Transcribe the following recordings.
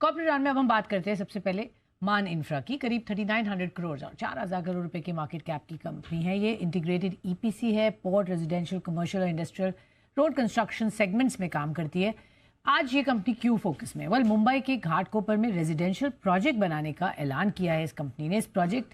Corporate run में अब हम बात करते हैं सबसे पहले मान इंफ्रा की। करीब 3900 करोड़ और 4000 करोड़ रुपए की मार्केट कैप की कंपनी है। ये इंटीग्रेटेड ईपीसी है, पोर्ट, रेजिडेंशियल, कमर्शियल और इंडस्ट्रियल रोड कंस्ट्रक्शन सेगमेंट्स में काम करती है। आज ये कंपनी क्यों फोकस में? वेल, मुंबई के घाटकोपर में रेजिडेंशियल प्रोजेक्ट बनाने का ऐलान किया है इस कंपनी ने। इस प्रोजेक्ट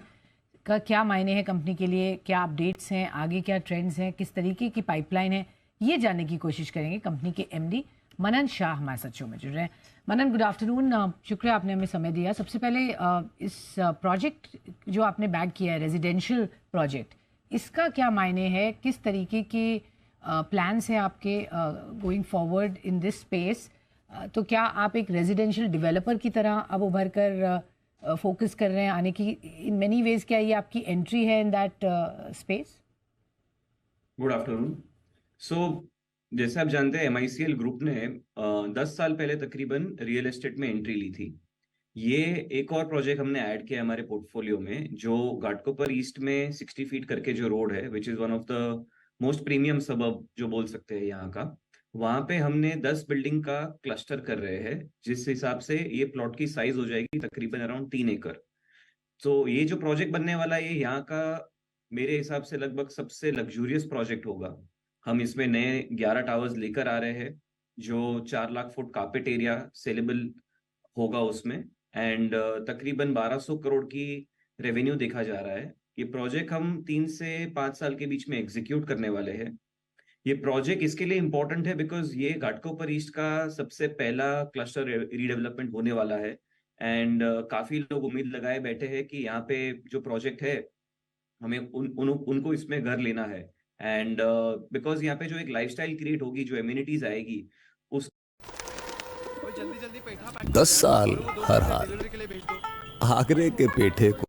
का क्या मायने हैं कंपनी के लिए, क्या अपडेट्स हैं, आगे क्या ट्रेंड्स हैं, किस तरीके की पाइपलाइन है, ये जानने की कोशिश करेंगे। कंपनी के एमडी मनन शाह हमारे साथ शो में जुड़ रहे हैं। मनन, गुड आफ्टरनून, शुक्रिया आपने हमें समय दिया। सबसे पहले इस प्रोजेक्ट जो आपने बैग किया है, रेजिडेंशियल प्रोजेक्ट, इसका क्या मायने है, किस तरीके के प्लान्स हैं आपके going forward in this space? तो क्या आप एक रेजिडेंशियल डेवलपर की तरह अब उभर कर फोकस कर रहे हैं आने की? इन मेनी वेज क्या ये आपकी एंट्री है in that space? Good afternoon. So जैसे आप जानते हैं, एमआईसीएल ग्रुप ने 10 साल पहले तकरीबन रियल एस्टेट में एंट्री ली थी। ये एक और प्रोजेक्ट हमने ऐड किया हमारे पोर्टफोलियो में, जो घाटकोपर ईस्ट में 60 फीट करके जो रोड है, which is one of the most premium सबब जो बोल सकते हैं यहाँ का। वहां पे हमने 10 बिल्डिंग का क्लस्टर कर रहे हैं, जिस हिसाब से ये प्लॉट की साइज हो जाएगी तकरीबन अराउंड 3 एकड़। तो ये जो प्रोजेक्ट बनने वाला है, ये यहाँ का मेरे हिसाब से लगभग सबसे लग्जूरियस प्रोजेक्ट होगा। हम इसमें नए 11 टावर्स लेकर आ रहे हैं, जो 4 lakh foot carpet area saleable होगा उसमें। एंड तकरीबन 1200 करोड़ की रेवेन्यू देखा जा रहा है। ये प्रोजेक्ट हम 3 से 5 साल के बीच में एग्जीक्यूट करने वाले हैं। ये प्रोजेक्ट इसके लिए इम्पोर्टेंट है बिकॉज ये घाटकोपर ईस्ट का सबसे पहला क्लस्टर रीडेवलपमेंट होने वाला है। एंड काफी लोग उम्मीद लगाए बैठे हैं कि यहाँ पे जो प्रोजेक्ट है, हमें उनको इसमें घर लेना है। एंड बिकॉज यहाँ पे जो एक लाइफस्टाइल क्रिएट होगी, जो एम्यूनिटीज आएगी उस 10 साल हर हाल आगरे के पेठे को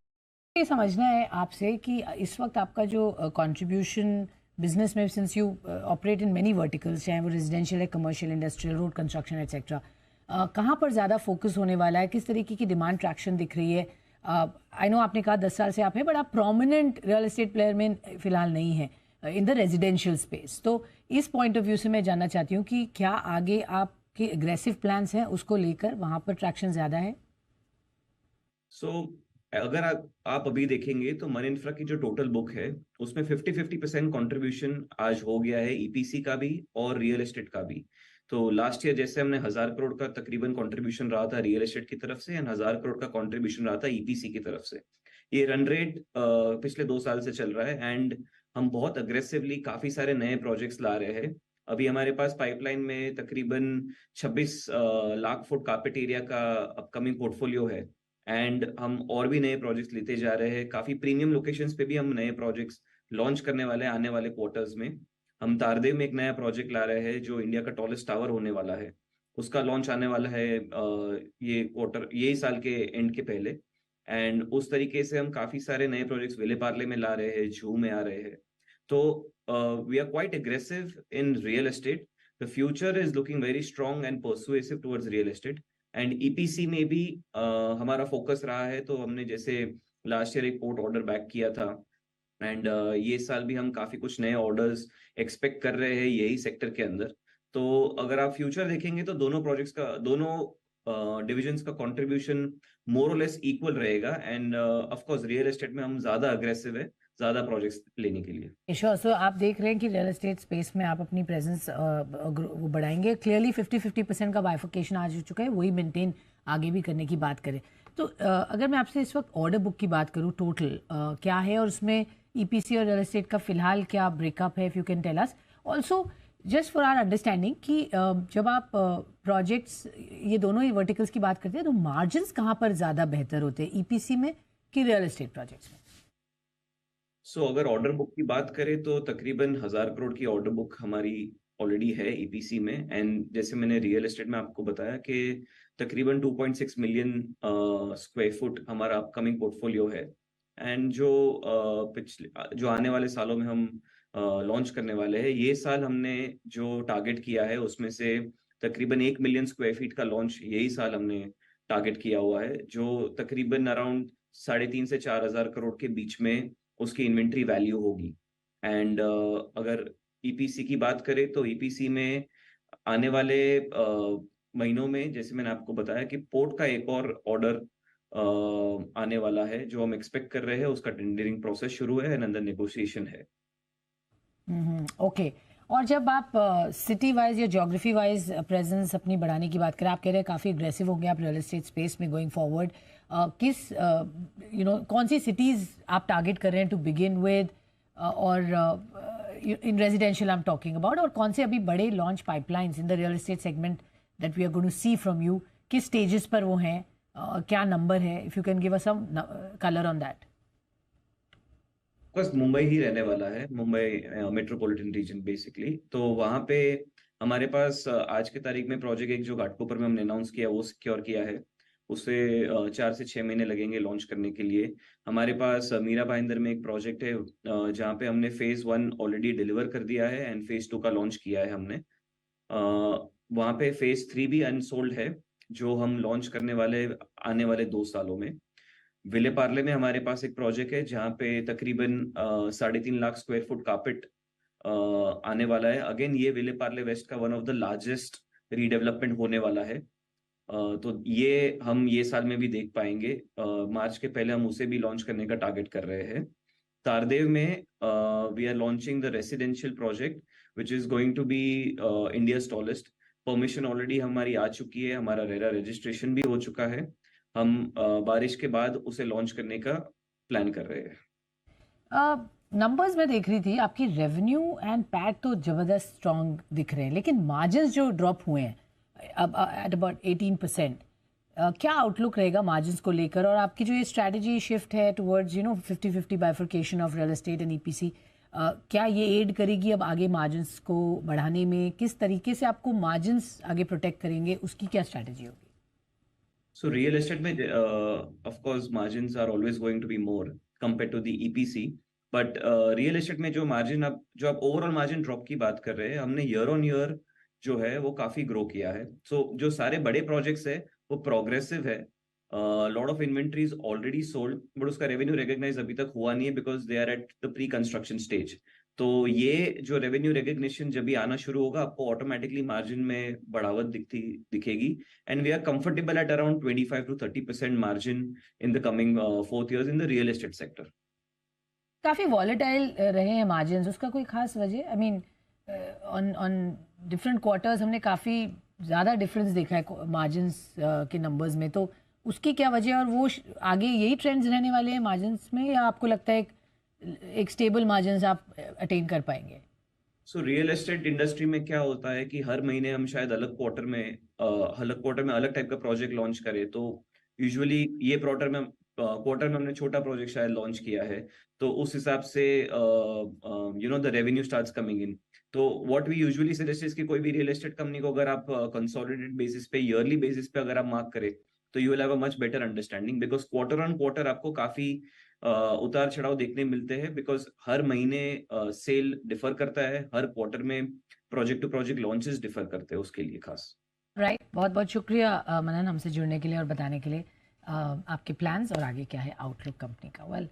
ये समझना है आपसे कि इस वक्त आपका जो कंट्रीब्यूशन बिजनेस में, since you operate in many verticals, चाहे वो रेजिडेंशियल है, commercial, industrial, road construction etcetera, कहाँ पर ज़्यादा फोकस होने वाला है? किस तरीके की डिमांड ट्रैक्शन दिख रही है? आई नो आपने कहा 10 साल से आप हैं, बट आप प्रोमिनेंट रियल एस्टेट प्लेयर में फिलहाल नहीं है इन द रेजिडेंशियल स्पेस। तो इस पॉइंट ऑफ व्यू से मैं जानना चाहती हूँ कि क्या आगे आपके एग्रेसिव प्लान्स हैं उसको लेकर, वहाँ पर ट्रैक्शन ज़्यादा है? अगर आप अभी देखेंगे तो मन इंफ्रा की जो टोटल बुक है, उसमें 50-50% कंट्रीब्यूशन आज हो गया है, ईपीसी का भी और रियल एस्टेट का भी। तो लास्ट ईयर जैसे हमने 1000 करोड़ का तकरीबन कंट्रीब्यूशन रहा था रियल एस्टेट की तरफ से, एंड 1000 करोड़ का कंट्रीब्यूशन रहा था ईपीसी की तरफ से। ये रन रेट पिछले 2 साल से चल रहा है। एंड हम बहुत अग्रेसिवली काफी सारे नए प्रोजेक्ट्स ला रहे हैं। अभी हमारे पास पाइपलाइन में तकरीबन 26 लाख फुट कारपेट एरिया का अपकमिंग पोर्टफोलियो है। एंड हम और भी नए प्रोजेक्ट्स लेते जा रहे हैं। काफी प्रीमियम लोकेशंस पे भी हम नए प्रोजेक्ट्स लॉन्च करने वाले हैं आने वाले क्वार्टर्स में। हम तारदेव में एक नया प्रोजेक्ट ला रहे हैं, जो इंडिया का टॉलेस्ट टावर होने वाला है। उसका लॉन्च आने वाला है ये क्वार्टर, यही साल के एंड के पहले। एंड उस तरीके से हम काफी सारे नए प्रोजेक्ट्स विले पार्ले में ला रहे हैं, जू में आ रहे हैं। तो we are quite aggressive in real estate. The future is looking very strong and persuasive towards real estate. And EPC में भी हमारा फोकस रहा है। तो हमने जैसे लास्ट ईयर एक पोर्ट ऑर्डर बैक किया था। एंड ये साल भी हम काफी कुछ नए ऑर्डर्स एक्सपेक्ट कर रहे हैं यही सेक्टर के अंदर। तो अगर आप फ्यूचर देखेंगे तो दोनों प्रोजेक्ट्स का, दोनों डिविजन्स का कंट्रीब्यूशन मोर और लेस इक्वल रहेगा। End of course real estate में हम ज्यादा अग्रेसिव है, ज्यादा प्रोजेक्ट्स लेने के लिए। श्योर। सो आप देख रहे हैं कि रियल एस्टेट स्पेस में आप अपनी प्रेजेंस वो बढ़ाएंगे। क्लियरली 50-50% का बाइफिकेशन आज हो चुका है, वही मेंटेन आगे भी करने की बात करें तो अगर मैं आपसे इस वक्त ऑर्डर बुक की बात करूं, टोटल क्या है और उसमें ईपीसी और रियल एस्टेट का फिलहाल क्या ब्रेकअप है, if you can tell us also, just for our understanding कि जब आप प्रोजेक्ट्स ये दोनों ही वर्टिकल्स की बात करते हैं तो मार्जिन्स कहाँ पर ज़्यादा बेहतर होते हैं, ईपीसी में कि रियल एस्टेट प्रोजेक्ट्स में? अगर ऑर्डर बुक की बात करें तो तकरीबन 1000 करोड़ की ऑर्डर बुक हमारी ऑलरेडी है ईपीसी में। एंड जैसे मैंने रियल एस्टेट में आपको बताया कि तकरीबन 2.6 मिलियन स्क्वायर फुट हमारा अपकमिंग पोर्टफोलियो है। एंड जो आने वाले सालों में हम लॉन्च करने वाले हैं, ये साल हमने जो टारगेट किया है उसमें से तकरीबन 1 मिलियन स्क्वायर फीट का लॉन्च यही साल हमने टारगेट किया हुआ है, जो तकरीबन अराउंड 3,500 से 4,000 करोड़ के बीच में उसकी इन्वेंट्री वैल्यू होगी। एंड अगर ईपीसी की बात करें तो ईपीसी में आने वाले महीनों में जैसे मैंने आपको बताया कि पोर्ट का एक और ऑर्डर आने वाला है जो हम एक्सपेक्ट कर रहे हैं। उसका टेंडरिंग प्रोसेस शुरू है एंड अंदर नेगोशिएशन है। ओके। और जब आप सिटी वाइज या ज्योग्राफी वाइज प्रेजेंस अपनी बढ़ाने की बात करें, आप कह रहे हैं काफ़ी अग्रेसिव हो गए आप रियल एस्टेट स्पेस में गोइंग फॉरवर्ड, किस कौन सी सिटीज़ आप टारगेट कर रहे हैं टू बिगिन विद, और in residential I am talking about, और कौन से अभी बड़े launch pipelines in the real estate segment that we are going to see from you, किस स्टेजेस पर वो हैं, क्या नंबर है, if you can give us some colour on that. बस मुंबई ही रहने वाला है, मुंबई मेट्रोपॉलिटन रीजन बेसिकली। तो वहाँ पे हमारे पास आज के तारीख में प्रोजेक्ट एक जो घाटकोपर में हमने अनाउंस किया वो सिक्योर किया है। उसे 4 से 6 महीने लगेंगे लॉन्च करने के लिए। हमारे पास मीरा भाईंदर में एक प्रोजेक्ट है जहाँ पे हमने फेज 1 ऑलरेडी डिलीवर कर दिया है एंड फेज 2 का लॉन्च किया है हमने। वहाँ पे फेज 3 भी अनसोल्ड है जो हम लॉन्च करने वाले आने वाले 2 सालों में। विले पार्ले में हमारे पास एक प्रोजेक्ट है जहाँ पे तकरीबन 3.5 लाख स्क्वायर फुट कारपेट आने वाला है। अगेन ये विले पार्ले वेस्ट का one of the largest redevelopment होने वाला है। तो ये हम ये साल में भी देख पाएंगे। मार्च के पहले हम उसे भी लॉन्च करने का टारगेट कर रहे हैं। तारदेव में we are launching the residential project which is going to be India's tallest. Permission already हमारी आ चुकी है, हमारा रेरा रजिस्ट्रेशन भी हो चुका है। हम बारिश के बाद उसे लॉन्च करने का प्लान कर रहे हैं। नंबर्स में देख रही थी आपकी रेवेन्यू एंड पैट तो जबरदस्त स्ट्रॉन्ग दिख रहे हैं, लेकिन मार्जिन्स जो ड्रॉप हुए हैं अब एट अबाउट 18%, क्या आउटलुक रहेगा मार्जिन्स को लेकर, और आपकी जो ये स्ट्रैटेजी शिफ्ट है towards 50-50 bifurcation of real estate and EPC, क्या ये एड करेगी अब आगे मार्जिन्स को बढ़ाने में? किस तरीके से आपको मार्जिन्स आगे प्रोटेक्ट करेंगे, उसकी क्या स्ट्रैटेजी होगी? So real estate में of course margins are always going to be more compared to the EPC, but real estate में जो मार्जिन अब जो आप ओवरऑल मार्जिन ड्रॉप की बात कर रहे हैं, हमने ईयर ऑन ईयर जो है वो काफी ग्रो किया है। सो जो सारे बड़े प्रोजेक्ट्स है वो प्रोग्रेसिव है। Lot of inventories already sold but उसका रेवेन्यू रिकॉग्नाइज अभी तक हुआ नहीं है because they are at the pre construction stage. तो ये जो रेवेन्यू रिकॉग्निशन जब भी आना शुरू होगा आपको ऑटोमेटिकली मार्जिन में बढ़ावत दिखेगी and we are comfortable at around 25 to 30% margin in the coming 4 years in the real estate sector. काफ़ी वॉलेटाइल रहे हैं मार्जिन्स, उसका कोई खास वजह? I mean on different quarters हमने काफ़ी ज़्यादा डिफरेंस देखा है मार्जिन्स के नंबर्स में, तो उसकी क्या वजह है, और वो आगे यही ट्रेंड्स रहने वाले हैं मार्जिन्स में, या आपको लगता है एक स्टेबल मार्जिन्स आप अटेन कर पाएंगे? सो रियल एस्टेट इंडस्ट्री में क्या होता है कि हर महीने हम शायद अलग क्वार्टर में अलग टाइप का प्रोजेक्ट लॉन्च करें। तो यूजुअली ये क्वार्टर में हमने छोटा प्रोजेक्ट शायद लॉन्च किया है, तो उस हिसाब से the revenue starts coming in. तो what we usually suggest is कि कोई भी रियल एस्टेट कंपनी को अगर आप कंसोलिडेटेड बेसिस पे ईयरली बेसिस पे अगर आप मार्क करें तो you will have a much better understanding because quarter on quarter आपको काफी उतार चढ़ाव देखने मिलते हैं बिकॉज हर महीने सेल डिफर करता है, हर क्वार्टर में project to project launches differ करते हैं उसके लिए खास। राइट, बहुत बहुत शुक्रिया मनन हमसे जुड़ने के लिए और बताने के लिए आपके प्लान्स और आगे क्या है आउटलुक कंपनी का। वेल